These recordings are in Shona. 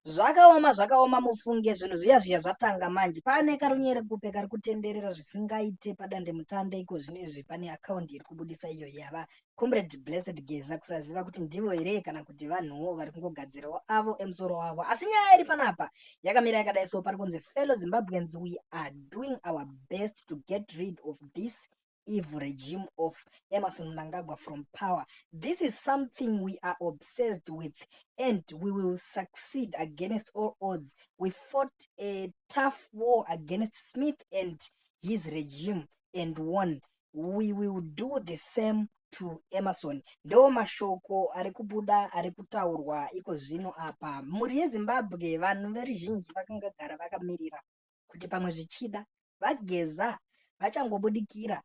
Zvakaoma mufunge zvinhu zviya zvatanga manje. Pane karunyerekupe kari kutenderera zvisingaite padandemutande iko zvinezvi pane akaundi iri kubudisa iyo yava Comrade Blessed Geza kusaziva kuti ndivo here kana kuti vanhuwo vari kungogadzirawo avo emusoro wavo. Asi nyaya iri panapa yakamira yakadai so pari kunzi fellow Zimbabweans, we are doing our best to get rid of this evil regime of Emmerson Mnangagwa from power. This is something we are obsessed with and we will succeed against all odds. We fought a tough war against Smith and his regime and won. We will do the same to Emmerson. Ndo mashoko ari kubuda ari kutaurwa iko zvino apa. Muri yeZimbabwe vanhu veruzhinji vakangagara vakamirira kuti pamwe zvichida vageza vachangobudikira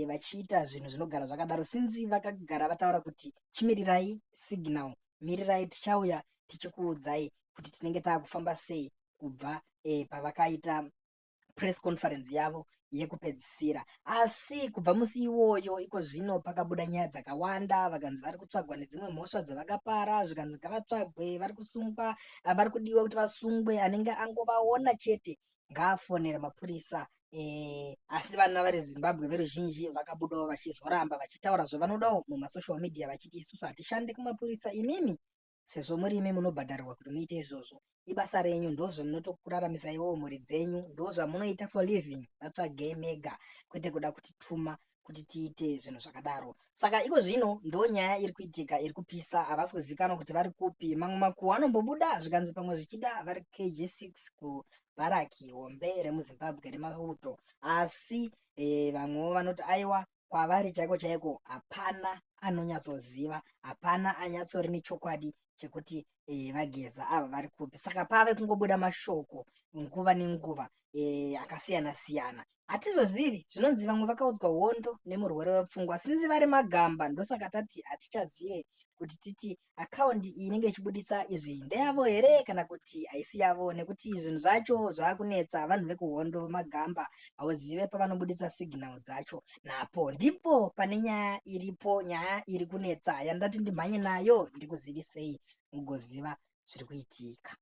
vachiita zvinhu zvinogara zvakadaro sinzi vakagara vataura kuti chimirirai signal, mirirai tichauya tichikuudzai kuti tinenge taakufamba sei kubva pavakaita press conference yavo yekupedzisira. Asi kubva musi iwoyo iko zvino pakabuda nyaya dzakawanda, vakanzi vari kutsvagwa nedzimwe mhosva dzavakapara, zvikanzi ngavatsvagwe, vari kusungwa, vari kudiwa kuti vasungwe, anenge angovaona chete ngaafonere mapurisa. Asi vana vari Zimbabwe veruzhinji vakabudawo vachizoramba vachitaura zvavanodawo mumasocial media vachiti isusu hatishandi kumapurisa imimi, sezvo muri imi munobhadharirwa kuti muite izvozvo, ibasa renyu, ndozvamunotokuraramisaiwo mhuri dzenyu, ndozvamunoita for living, vatsvagei mega kwete kuda kutituma kuti tiite zvinhu zvakadaro. Saka iko zvino ndo nyaya iri kuitika iri kupisa, havasi kuzikanwa kuti vari kupi. Mamwe makuhwa anombobuda zvikanzi pamwe zvichida vari KG6 kubharaki hombe remuZimbabwe remauto, asi vamwewo vanoti aiwa kwavari chaiko chaiko hapana anonyatsoziva, hapana anyatsori nechokwadi chekuti vageza ava vari kupi. Saka pave kungobuda mashoko nguva nenguva akasiyana siyana. Hatizozivi, zvinonzi vamwe vakaudzwa hondo nemurwere wepfungwa sinzi vari magamba. Ndosaka tati hatichazive kuti titi akaundi iyi inenge ichibudisa izvi ndeyavo here kana kuti haisi yavo, nekuti zvinhu zvacho zvaakunetsa vanhu vekuhondo magamba, hauzive pavanobudisa signal dzacho. Napo ndipo pane nyaya iripo, nyaya iri kunetsa yandati ndimhanye nayo ndikuzivisei mugoziva zviri kuitika.